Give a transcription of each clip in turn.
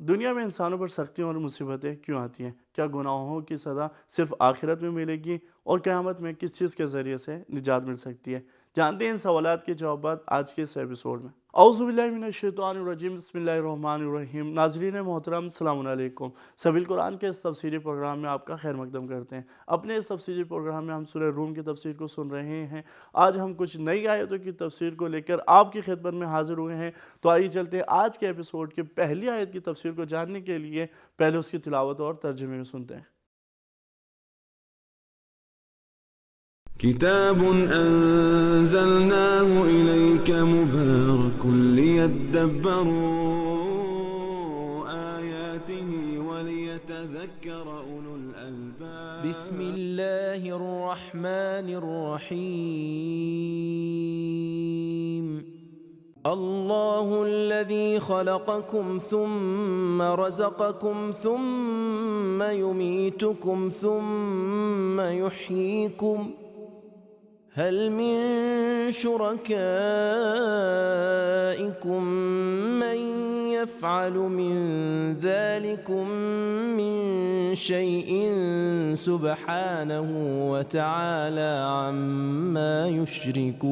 دنیا میں انسانوں پر سختیاں اور مصیبتیں کیوں آتی ہیں؟ کیا گناہوں کی سزا صرف آخرت میں ملے گی اور قیامت میں کس چیز کے ذریعے سے نجات مل سکتی ہے؟ جانتے ہیں ان سوالات کے جوابات آج کے اس ایپیسوڈ میں۔ اعوذ باللہ من الشیطان الرجیم، بسم اللہ الرحمن الرحیم۔ ناظرین محترم، السلام علیکم۔ سبیل قرآن کے اس تفسیری پروگرام میں آپ کا خیر مقدم کرتے ہیں۔ اپنے اس تفسیری پروگرام میں ہم سورہ روم کی تفسیر کو سن رہے ہیں۔ آج ہم کچھ نئی آیتوں کی تفسیر کو لے کر آپ کی خدمت میں حاضر ہوئے ہیں۔ تو آئیے چلتے ہیں آج کے ایپیسوڈ کی پہلی آیت کی تفسیر کو جاننے کے لیے پہلے اس کی تلاوت اور ترجمے میں سنتے ہیں۔ كتاب أنزلناه إليك مبارك ليدبروا آياته وليتذكر أولو الألباب بسم الله الرحمن الرحيم الله الذي خلقكم ثم رزقكم ثم يميتكم ثم يحييكم هل من شركائكم من يفعل من ذلكم من شيء سبحانه وتعالى عما يشركون۔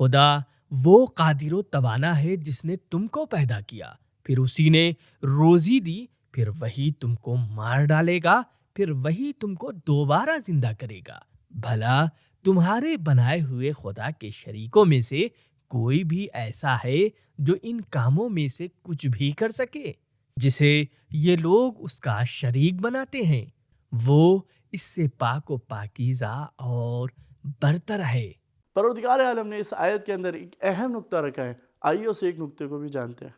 خدا وہ قادر و توانا ہے جس نے تم کو پیدا کیا، پھر اسی نے روزی دی، پھر وہی تم کو مار ڈالے گا، پھر وہی تم کو دوبارہ زندہ کرے گا۔ بھلا تمہارے بنائے ہوئے خدا کے شریکوں میں سے کوئی بھی ایسا ہے جو ان کاموں میں سے کچھ بھی کر سکے جسے یہ لوگ اس کا شریک بناتے ہیں؟ وہ اس سے پاک و پاکیزہ اور برتر ہے۔ پروردگار عالم نے اس آیت کے اندر ایک اہم نقطہ رکھا ہے، آئیے اس ایک نقطے کو بھی جانتے ہیں۔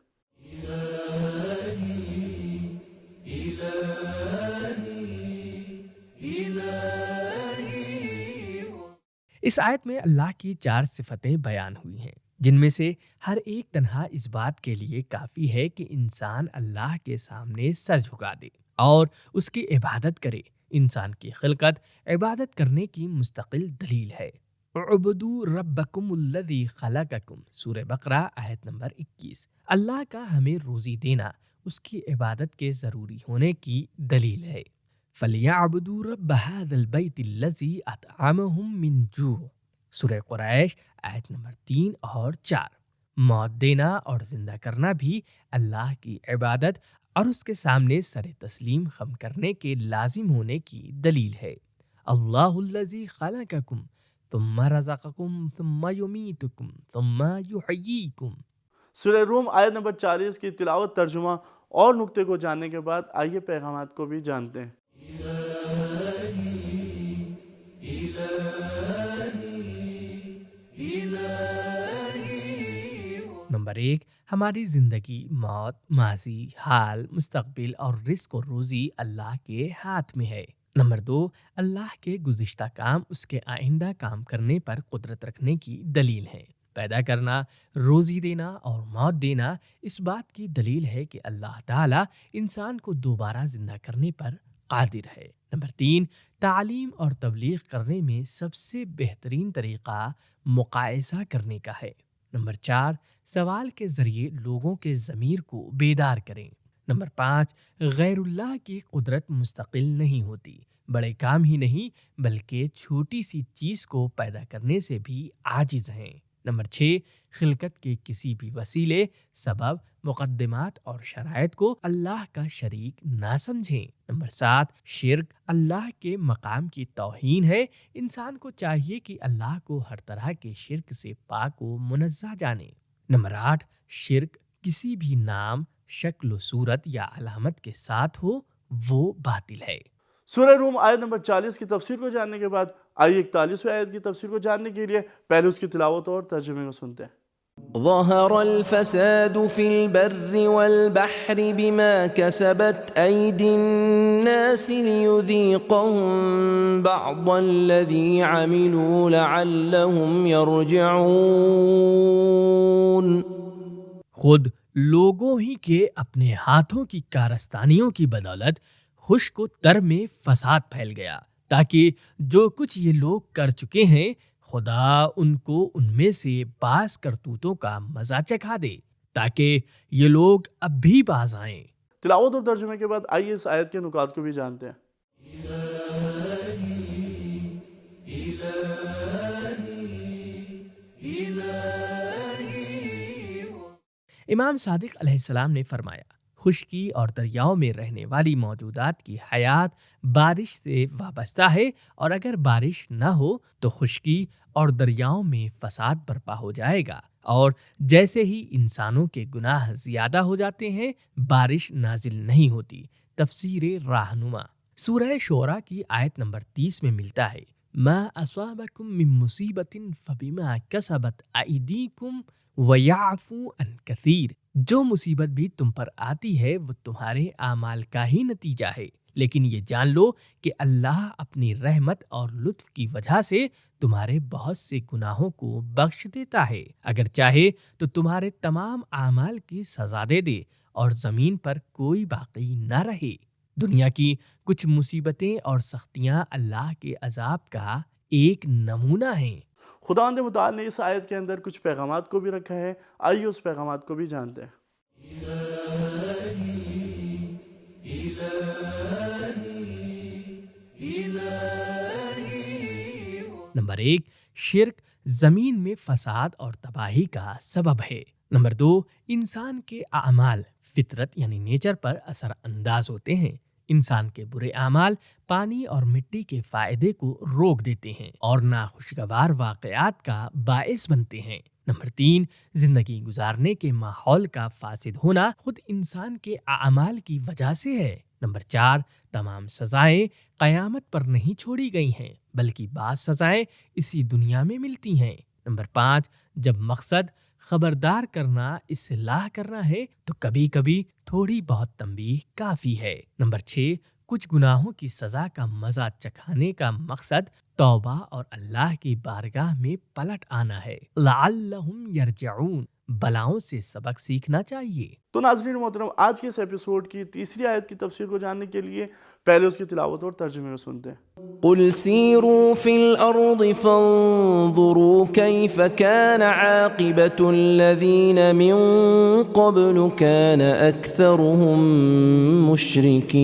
اس آیت میں اللہ کی 4 صفتیں بیان ہوئی ہیں، جن میں سے ہر ایک تنہا اس بات کے لیے کافی ہے کہ انسان اللہ کے سامنے سر جھکا دے اور اس کی عبادت کرے۔ انسان کی خلقت عبادت کرنے کی مستقل دلیل ہے۔ اعبدوا ربکم الذی خلقکم، سورہ بقرہ آیت نمبر 21۔ اللہ کا ہمیں روزی دینا اس کی عبادت کے ضروری ہونے کی دلیل ہے۔ فَلْيَعْبُدُوا رَبَّ هَذَا الْبَيْتِ الَّذِي أَطْعَمَهُم مِّن جُوعٍ، سورہ قریش آیت نمبر 3 اور 4۔ موت دینا اور زندہ کرنا بھی اللہ کی عبادت اور اس کے سامنے سر تسلیم خم کرنے کے لازم ہونے کی دلیل ہے۔ اللہ الذی خلقکم ثم رزقکم ثم یمیتکم ثم یحییکم۔ سورہ روم آیت نمبر 40 کی تلاوت، ترجمہ اور نقطے کو جاننے کے بعد آئیے پیغامات کو بھی جانتے ہیں۔ نمبر 1، ہماری زندگی، موت، ماضی، حال، مستقبل اور رزق و روزی اللہ کے ہاتھ میں ہے۔ نمبر 2، اللہ کے گزشتہ کام اس کے آئندہ کام کرنے پر قدرت رکھنے کی دلیل ہے۔ پیدا کرنا، روزی دینا اور موت دینا اس بات کی دلیل ہے کہ اللہ تعالیٰ انسان کو دوبارہ زندہ کرنے پر قادر ہے۔ نمبر 3، تعلیم اور تبلیغ کرنے میں سب سے بہترین طریقہ مقائسہ کرنے کا ہے۔ نمبر 4، سوال کے ذریعے لوگوں کے ضمیر کو بیدار کریں۔ نمبر 5، غیر اللہ کی قدرت مستقل نہیں ہوتی، بڑے کام ہی نہیں بلکہ چھوٹی سی چیز کو پیدا کرنے سے بھی عاجز ہیں۔ نمبر 6، خلقت کے کسی بھی وسیلے، سبب، مقدمات اور شرائط کو اللہ کا شریک نہ سمجھیں۔ نمبر 7، شرک اللہ کے مقام کی توہین ہے۔ انسان کو چاہیے کہ اللہ کو ہر طرح کے شرک سے پاک و منزہ جانے۔ نمبر 8، شرک کسی بھی نام، شکل و صورت یا علامت کے ساتھ ہو وہ باطل ہے۔ سورہ روم آیت نمبر 40 کی تفسیر کو جاننے کے بعد آئیے 41ویں آیت کی تفسیر کو جاننے کے لیے پہلے اس کی تلاوت اور ترجمے کو سنتے ہیں۔ ظهر الفساد في البر والبحر بما كسبت أيدي الناس ليذيقهم بعض الذي عملوا لعلهم يرجعون۔ خود لوگوں ہی کے اپنے ہاتھوں کی کارستانیوں کی بدولت خشک و تر میں فساد پھیل گیا، تاکہ جو کچھ یہ لوگ کر چکے ہیں خدا ان کو ان میں سے بعض کرتوتوں کا مزہ چکھا دے۔ تاکہ یہ لوگ اب بھی باز آئیں۔ تلاوت اور ترجمے کے بعد آئیے اس آیت کے نکات کو بھی جانتے ہیں۔ امام صادق علیہ السلام نے فرمایا، خشکی اور دریاؤں میں رہنے والی موجودات کی حیات بارش سے وابستہ ہے، اور اگر بارش نہ ہو تو خشکی اور دریاؤں میں فساد برپا ہو جائے گا، اور جیسے ہی انسانوں کے گناہ زیادہ ہو جاتے ہیں بارش نازل نہیں ہوتی۔ تفسیر راہنما سورہ شعراء کی آیت نمبر 30 میں ملتا ہے، ما اصابکم من مصیبت فبما کسبت ایدیکم وَيَعْفُو عَنْ كَثِيرٍ، جو مصیبت بھی تم پر آتی ہے وہ تمہارے اعمال کا ہی نتیجہ ہے، لیکن یہ جان لو کہ اللہ اپنی رحمت اور لطف کی وجہ سے تمہارے بہت سے گناہوں کو بخش دیتا ہے، اگر چاہے تو تمہارے تمام اعمال کی سزا دے دے اور زمین پر کوئی باقی نہ رہے۔ دنیا کی کچھ مصیبتیں اور سختیاں اللہ کے عذاب کا ایک نمونہ ہیں۔ خداوند متعال نے اس آیت کے اندر کچھ پیغامات کو بھی رکھا ہے، آئیے اس پیغامات کو بھی جانتے ہیں۔ نمبر 1، شرک زمین میں فساد اور تباہی کا سبب ہے۔ نمبر 2، انسان کے اعمال فطرت یعنی نیچر پر اثر انداز ہوتے ہیں۔ انسان کے برے اعمال پانی اور مٹی کے فائدے کو روک دیتے ہیں اور ناخوشگوار واقعات کا باعث بنتے ہیں۔ نمبر 3، زندگی گزارنے کے ماحول کا فاسد ہونا خود انسان کے اعمال کی وجہ سے ہے۔ نمبر 4، تمام سزائیں قیامت پر نہیں چھوڑی گئی ہیں بلکہ بعض سزائیں اسی دنیا میں ملتی ہیں۔ نمبر 5، جب مقصد خبردار کرنا اصلاح کرنا ہے تو کبھی کبھی تھوڑی بہت تنبیہ کافی ہے۔ نمبر 6، کچھ گناہوں کی سزا کا مزہ چکھانے کا مقصد توبہ اور اللہ کی بارگاہ میں پلٹ آنا ہے، لعلہم یرجعون، بلاؤں سے سبق سیکھنا چاہیے۔ تو ناظرین محترم، آج کے اس ایپیسوڈ کی تیسری آیت کی تفسیر کو جاننے کے لیے پہلے اس کی تلاوت اور ترجمے کو سنتے ہیں۔ قل سیروا فی الارض فانظروا کیف کان عاقبۃ الذین من قبل کان اکثرهم مشرکین۔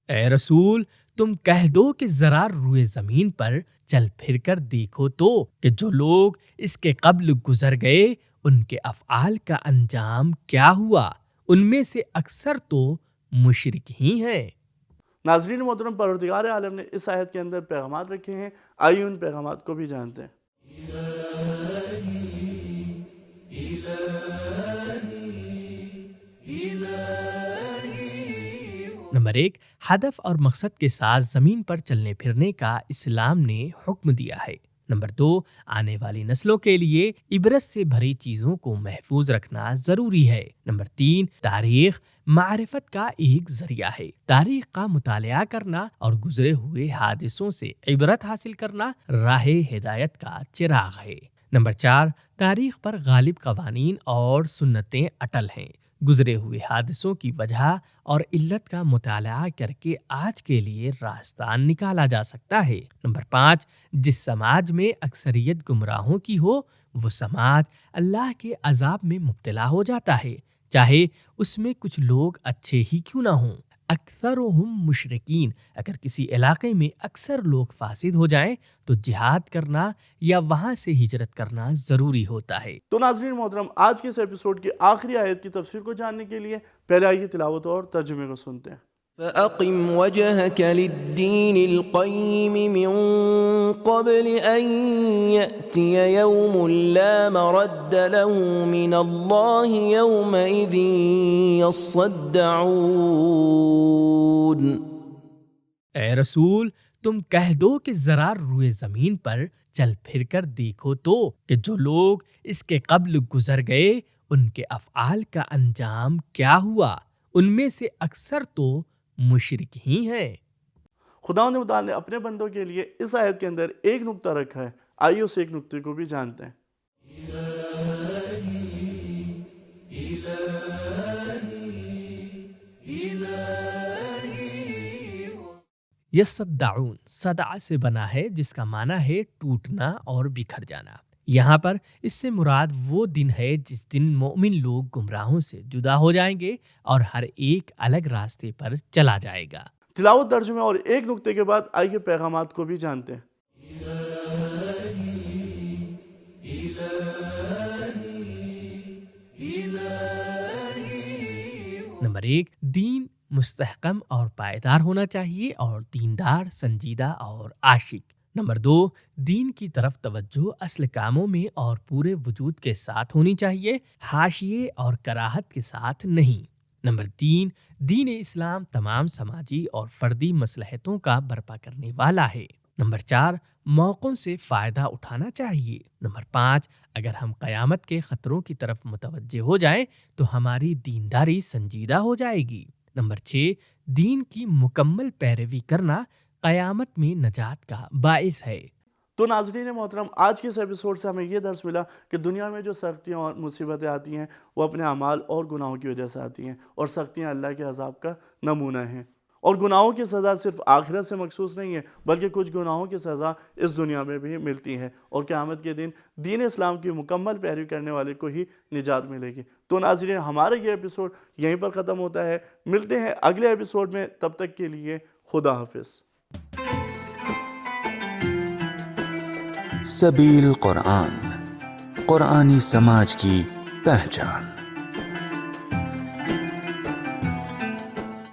اے رسول، تم کہہ دو کہ ذرا روئے زمین پر چل پھر کر دیکھو تو کہ جو لوگ اس کے قبل گزر گئے ان کے افعال کا انجام کیا ہوا، ان میں سے اکثر تو مشرک ہی ہیں۔ ناظرین محترم، پروردگار عالم نے اس آیت کے اندر پیغامات رکھے ہیں، آئیے ان پیغامات کو بھی جانتے ہیں۔ نمبر 1، ہدف اور مقصد کے ساتھ زمین پر چلنے پھرنے کا اسلام نے حکم دیا ہے۔ نمبر 2، آنے والی نسلوں کے لیے عبرت سے بھری چیزوں کو محفوظ رکھنا ضروری ہے۔ نمبر 3، تاریخ معرفت کا ایک ذریعہ ہے۔ تاریخ کا مطالعہ کرنا اور گزرے ہوئے حادثوں سے عبرت حاصل کرنا راہ ہدایت کا چراغ ہے۔ نمبر 4، تاریخ پر غالب قوانین اور سنتیں اٹل ہیں۔ گزرے ہوئے حادثوں کی وجہ اور علت کا مطالعہ کر کے آج کے لیے راستان نکالا جا سکتا ہے۔ نمبر 5، جس سماج میں اکثریت گمراہوں کی ہو وہ سماج اللہ کے عذاب میں مبتلا ہو جاتا ہے، چاہے اس میں کچھ لوگ اچھے ہی کیوں نہ ہوں۔ اکثرهم مشرکین، اگر کسی علاقے میں اکثر لوگ فاسد ہو جائیں تو جہاد کرنا یا وہاں سے ہجرت کرنا ضروری ہوتا ہے۔ تو ناظرین محترم، آج کے اس ایپیسوڈ کی آخری آیت کی تفسیر کو جاننے کے لیے پہلے آئیے تلاوت اور ترجمے کو سنتے ہیں۔ فَأَقِمْ وَجْهَكَ لِلدِّينِ الْقَيِّمِ مِنْ قَبْلِ أَنْ يَأْتِيَ يَوْمٌ لَا مَرَدَّ لَهُ مِنَ اللَّهِ يَوْمَئِذٍ يَصَّدَّعُونَ۔ اے رسول، تم کہہ دو کہ ذرا روئے زمین پر چل پھر کر دیکھو تو کہ جو لوگ اس کے قبل گزر گئے ان کے افعال کا انجام کیا ہوا، ان میں سے اکثر تو مشرک ہی ہیں۔ خداوند متعال نے اپنے بندوں کے لیے اس آیت کے اندر ایک نقطہ رکھا ہے، آئیے اس ایک نقطے کو بھی جانتے ہیں۔ یصدعون صدع سے بنا ہے جس کا معنی ہے ٹوٹنا اور بکھر جانا۔ یہاں پر اس سے مراد وہ دن ہے جس دن مومن لوگ گمراہوں سے جدا ہو جائیں گے اور ہر ایک الگ راستے پر چلا جائے گا۔ تلاوت ترجمے اور ایک نقطے کے بعد آئیے پیغامات کو بھی جانتے ہیں۔ نمبر 1، دین مستحکم اور پائیدار ہونا چاہیے اور دیندار سنجیدہ اور عاشق۔ نمبر 2، دین کی طرف توجہ اصل کاموں میں اور پورے وجود کے ساتھ ہونی چاہیے، حاشیے اور کراہت کے ساتھ نہیں۔ نمبر 3، دین اسلام تمام سماجی اور فردی مصلحتوں کا برپا کرنے والا ہے۔ نمبر 4، موقعوں سے فائدہ اٹھانا چاہیے۔ نمبر 5، اگر ہم قیامت کے خطروں کی طرف متوجہ ہو جائیں تو ہماری دینداری سنجیدہ ہو جائے گی۔ نمبر 6، دین کی مکمل پیروی کرنا قیامت میں نجات کا باعث ہے۔ تو ناظرین محترم، آج کے اس ایپیسوڈ سے ہمیں یہ درس ملا کہ دنیا میں جو سختیاں اور مصیبتیں آتی ہیں وہ اپنے اعمال اور گناہوں کی وجہ سے آتی ہیں، اور سختیاں اللہ کے عذاب کا نمونہ ہیں، اور گناہوں کی سزا صرف آخرت سے مخصوص نہیں ہے بلکہ کچھ گناہوں کی سزا اس دنیا میں بھی ملتی ہے، اور قیامت کے دن دین اسلام کی مکمل پیروی کرنے والے کو ہی نجات ملے گی۔ تو ناظرین، ہمارا یہ ایپیسوڈ یہیں پر ختم ہوتا ہے، ملتے ہیں اگلے ایپیسوڈ میں، تب تک کے لیے خدا حافظ۔ سبیل قرآن، قرآنی سماج کی پہچان۔